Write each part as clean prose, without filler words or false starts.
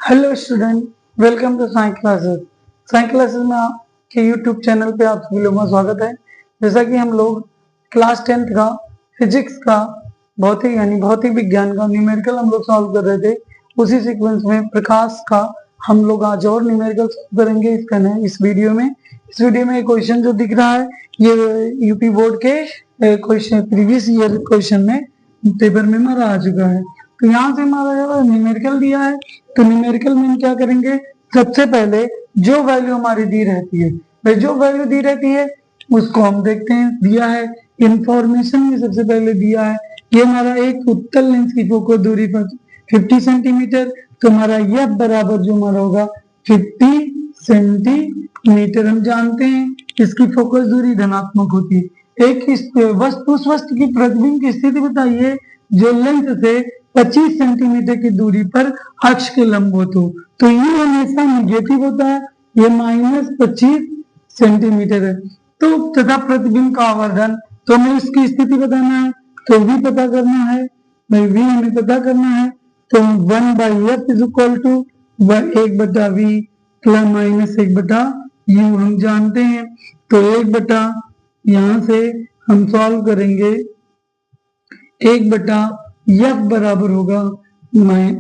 Hello student, welcome to science classes. Science classes में आपके YouTube channel पे आप सभी लोगों का स्वागत है। जैसा कि हम लोग क्लास 10th का फिजिक्स का भौतिक विज्ञान का न्यूमेरिकल हम लोग सॉल्व कर रहे थे, उसी सीक्वेंस में प्रकाश का हम लोग आज और न्यूमेरिकल सॉल्व करेंगे इस वीडियो में। इस वीडियो में क्वेश्चन जो दिख रहा है ये यूपी बोर्ड के क्वेश्चन प्रीवियस ईयर क्वेश्चन में पेपर में हमारा आ चुका है। तो यहाँ से हमारा न्यूमेरिकल दिया है, तो न्यूमेरिकल में हम क्या करेंगे, सबसे पहले जो वैल्यू हमारी दी रहती है, भाई जो वैल्यू दी रहती है उसको हम देखते हैं। दिया है इंफॉर्मेशन में सबसे पहले दिया है ये हमारा एक उत्तल लेंस की फोकस दूरी पर 50 सेंटीमीटर, तो हमारा यह बराबर जो हमारा होगा 50 सेंटीमीटर। हम जानते हैं इसकी फोकस दूरी धनात्मक होती है। एक उस वस्तु की प्रतिबिंब की स्थिति बताइए जो लेंस से 25 सेंटीमीटर की दूरी पर अक्ष के लंबवत हो। तो ये हमेशा निगेटिव होता है, ये -25 सेंटीमीटर है। तो तथा प्रतिबिंब का आवर्धन, तो हमें इसकी स्थिति बताना है, तो भी पता करना है, भी हमें पता करना है। तो 1/f is equal to 1/v plus -1/u हम जानते हैं। तो 1 यहां से हम सॉल्व करेंगे, 1/f बराबर होगा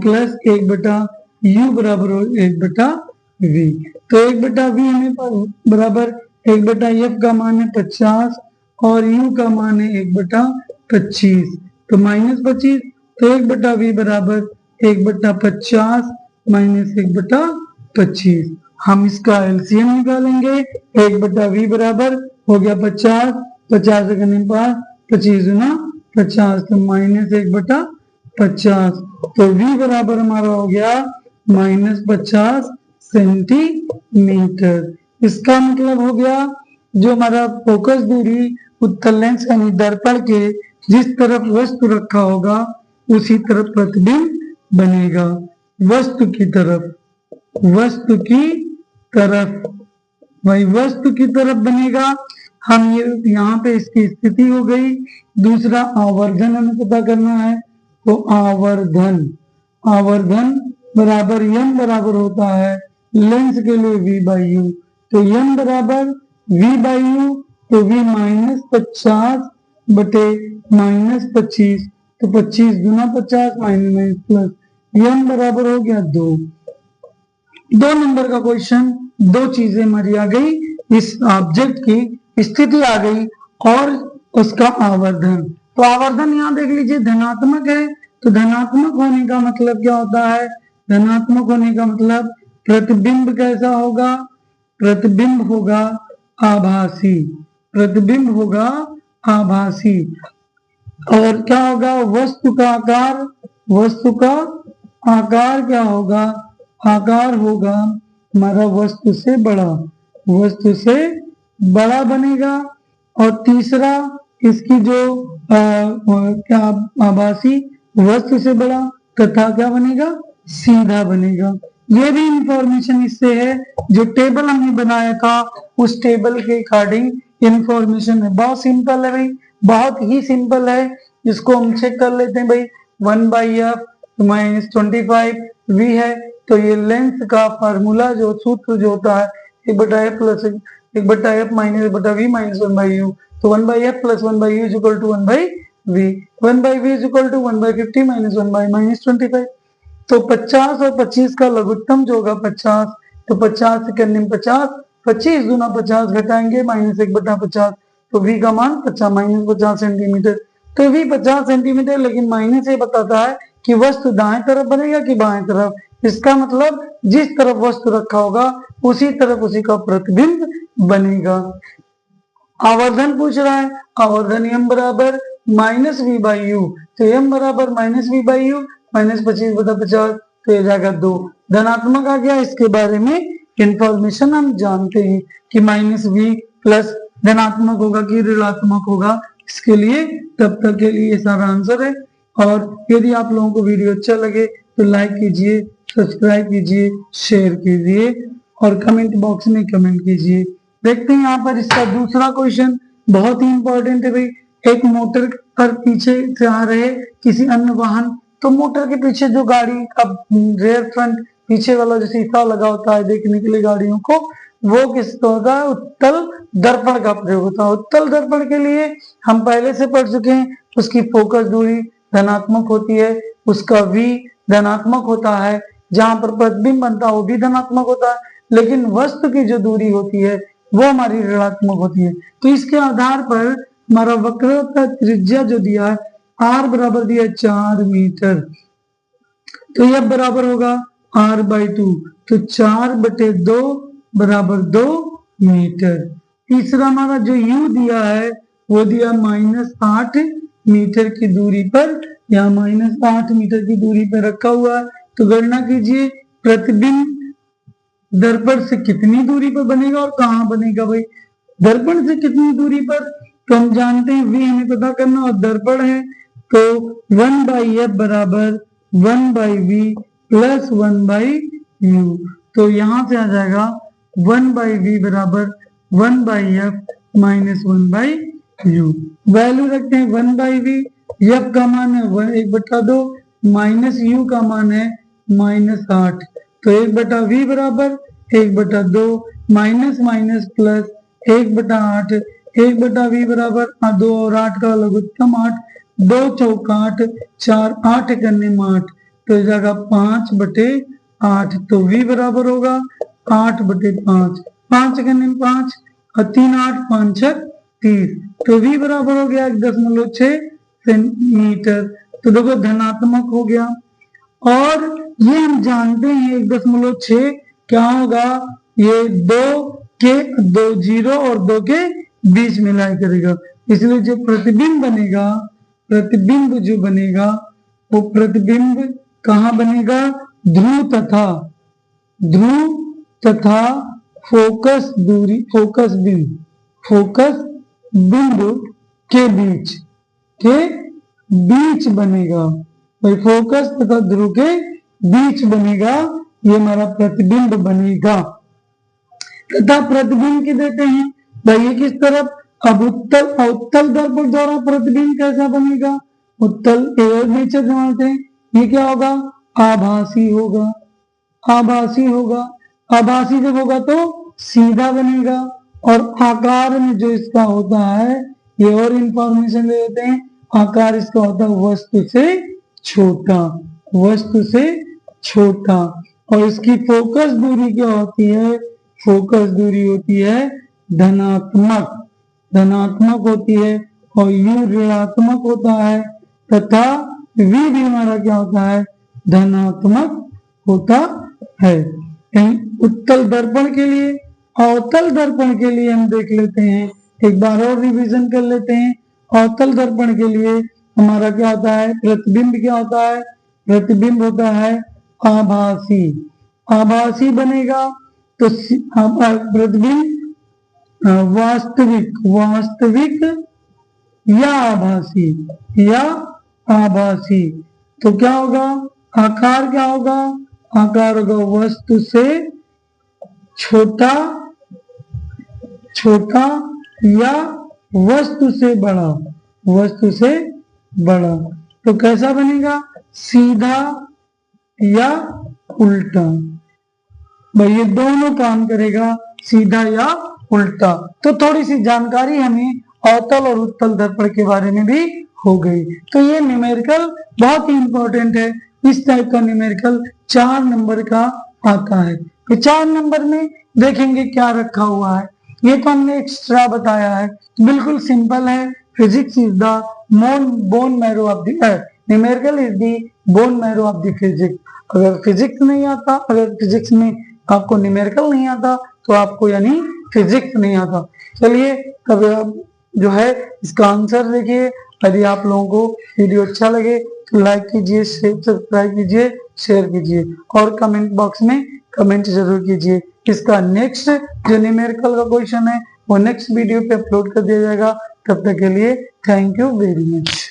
प्लस 1/u बराबर हो 1/v। तो 1/v हमें बराबर 1/f का मान है 50 और u का मान है 1/25, तो -25, तो 1/v बराबर 1/50 -1/25। हम इसका एलसीएम निकालेंगे। 1/v बराबर हो गया 50, 50 से करने पास 25 गुना 50, तो -1/50, तो v बराबर हमारा हो गया -50 सेंटीमीटर। इसका मतलब हो गया जो हमारा फोकस दूरी उत्तल लेंस यानी दर्पण के जिस तरफ वस्तु रखा होगा उसी तरफ प्रतिबिंब बनेगा। वस्तु की तरफ वही वस्तु की तरफ बनेगा। हम ये यहाँ पे इसकी स्थिति हो गई। दूसरा आवर्धन हमें पता करना है, तो आवर्धन बराबर m बराबर होता है लेंस के लिए v/u, तो m बराबर v/u, तो v -50 बटे -25, तो 25 गुना 50 प्लस m बराबर हो गया 2। 2 नंबर का क्वेश्चन, दो चीजें हमारी आ गई, इस ऑब्जेक्ट की स्थिति आ गई और उसका आवर्धन। तो आवर्धन यहाँ देख लीजिए धनात्मक है, तो धनात्मक होने का मतलब क्या होता है, धनात्मक होने का मतलब प्रतिबिंब कैसा होगा, प्रतिबिंब होगा आभासी, प्रतिबिंब होगा आभासी। और क्या होगा, वस्तु का आकार क्या होगा, आकार होगा हमारा वस्तु से बड़ा बनेगा। और तीसरा इसकी जो क्या आभासी वस्तु से बड़ा तथा क्या बनेगा, सीधा बनेगा। ये भी इंफॉर्मेशन इससे है, जो टेबल हमने बनाया था उस टेबल के अकॉर्डिंग इंफॉर्मेशन है। बहुत सिंपल है भाई, बहुत ही सिंपल है। इसको हम चेक कर लेते हैं भाई। 1/f -25 v है, तो ये लेंस का फार्मूला जो सूत्र जो होता है 1/f plus 1/f minus 1/v minus 1/u, तो 1/f plus 1/u is equal to 1/v। 1/v is equal to 1/50 minus 1/-25। तो 50 और 25 का लघुत्तम जो होगा 50, तो 50 से करने में 50, 25 गुना 50 घटाएंगे -1/50, तो v का मान -50 सेंटीमीटर। तो v 50 सेंटीमीटर, लेकिन माइनस ये बताता है कि वस्तु दाएं तरफ बनेगा कि बाएं तरफ। इसका मतलब जिस तरफ वस्तु रखा होगा उसी तरफ उसी का प्रतिबिंब बनेगा। आवर्धन पूछ रहा है, आवर्धन m बराबर -v/u, तो m बराबर -v/u -25/50, तो ये जाएगा 2। धनात्मक आ गया, इसके बारे में इंफॉर्मेशन हम जानते हैं कि -v प्लस धनात्मक होगा कि ऋणात्मक होगा, इसके लिए तब तक के लिए सारा आंसर है। और यदि आप लोगों को वीडियो अच्छा लगे तो लाइक कीजिए, सब्सक्राइब कीजिए, शेयर कीजिए और कमेंट बॉक्स में कमेंट कीजिए। देखते हैं यहाँ पर इसका दूसरा क्वेश्चन, बहुत ही इंपॉर्टेंट है भाई। एक मोटर पर पीछे से आ रहे किसी अन्य वाहन, तो मोटर के पीछे जो गाड़ी का रेयर फ्रंट पीछे वाला जो शीशा लगा होता है देखने के लिए गाड़ियों को, वो किसका होता है, उत्तल दर्पण का प्रयोग होता है। उत्तल दर्पण के लिए हम पहले से पढ़ चुके हैं, उसकी फोकस दूरी धनात्मक होती है, उसका v धनात्मक होता है, जहां पर प्रतिबिंब बनता है वो भी धनात्मक होता है, लेकिन वस्तु की जो दूरी होती है वो हमारी ऋणात्मक होती है। तो इसके आधार पर हमारा वक्र का त्रिज्या जो दिया है r बराबर दिया 4 मीटर, तो यह बराबर होगा r/2, तो 4/2 बराबर 2 मीटर। तीसरा हमारा जो u दिया है वो दिया -8 मीटर की दूरी पर, यहाँ -8 मीटर की दूरी पर रखा हुआ है। तो गणना कीजिए प्रतिबिंब दर्पण से कितनी दूरी पर बनेगा और कहाँ बनेगा भाई। दर्पण से कितनी दूरी पर, तो हम जानते हैं v हमें पता करना और दर्पण है, तो 1/f बराबर 1/v प्लस 1/u, तो यहां से आ जाएगा 1/v बराबर 1/f माइनस 1/u। वैल्यू रखते हैं 1/v, f का मान है 1/2 माइनस u का मान है -8, तो 1/v बराबर 1/2 माइनस माइनस प्लस 1/8, 1/v बराबर 2 और 8 का लघुत्तम 8, 2 चौका 8, 4 8 करने में 8, तो जाएगा 5/8, तो v बराबर होगा 8/5, 5 करने में 5 और 3 8 5 6 30, तो v बराबर हो गया 1.6 सेंटीमीटर। तो देखो धनात्मक हो गया, और ये हम जानते हैं 1.6 क्या होगा, ये 2 जीरो और 2 के बीच मिलाया करेगा, इसलिए जो प्रतिबिंब बनेगा, प्रतिबिंब जो बनेगा वो प्रतिबिंब कहाँ बनेगा, ध्रुव तथा फोकस दूरी, फोकस बिंदु के बीच बनेगा भाई, फोकस तथा ध्रुव के बीच बनेगा, ये हमारा प्रतिबिंब बनेगा। तथा प्रतिबिंब की देते हैं भाई ये किस तरफ, अब उत्तल दर्पण द्वारा प्रतिबिंब कैसा बनेगा, उत्तल एयर नेचर जानते हैं, ये क्या होगा, आभासी होगा, आभासी होगा, आभासी जब होगा तो सीधा बनेगा, और आकार में जो इसका होता है, ये और इंफॉर्मेशन दे देते हैं, आकार इसका होता है वस्तु से छोटा, वस्तु से छोटा, और इसकी फोकस दूरी क्या होती है, फोकस दूरी होती है धनात्मक, धनात्मक होती है, और u ऋणात्मक होता है, तथा v भी हमारा क्या होता है, धनात्मक होता है। उत्तल दर्पण के लिए, अवतल दर्पण के लिए हम देख लेते हैं, एक बार और रिवीजन कर लेते हैं। अवतल दर्पण के लिए हमारा क्या होता है, प्रतिबिंब क्या होता है, प्रतिबिंब होता है आभासी, आभासी बनेगा, तो प्रतिबिंब वास्तविक या आभासी, तो क्या होगा, आकार क्या होगा, आकार होगा वस्तु से छोटा या वस्तु से बड़ा, वस्तु से बड़ा, तो कैसा बनेगा, सीधा या उल्टा, भाई ये दोनों काम करेगा, सीधा या उल्टा। तो थोड़ी सी जानकारी हमें अवतल और उत्तल दर्पण के बारे में भी हो गई। तो ये न्यूमेरिकल बहुत ही इंपॉर्टेंट है, इस टाइप का न्यूमेरिकल 4 नंबर का आता है। तो 4 नंबर में देखेंगे क्या रखा हुआ है, ये तो हमने एक्स्ट्रा बताया है, बिल्कुल सिंपल है। Physics is the bone marrow of the earth, numerical is the bone marrow of the physics. अगर फिजिक्स नहीं आता, अगर फिजिक्स में आपको न्यूमेरिकल नहीं आता, तो आपको यानी फिजिक्स नहीं आता। चलिए तब जो है इसका आंसर देखिए। यदि आप लोगों को वीडियो अच्छा लगे तो लाइक कीजिए, सब्सक्राइब कीजिए, शेयर कीजिए, और कमेंट बॉक्स में कमेंट जरूर कीजिए। इसका नेक्स्ट जो न्यूमेरिकल का क्वेश्चन है वो नेक्स्ट वीडियो पे अपलोड कर दिया जाएगा। तब तक के लिए थैंक यू वेरी मच।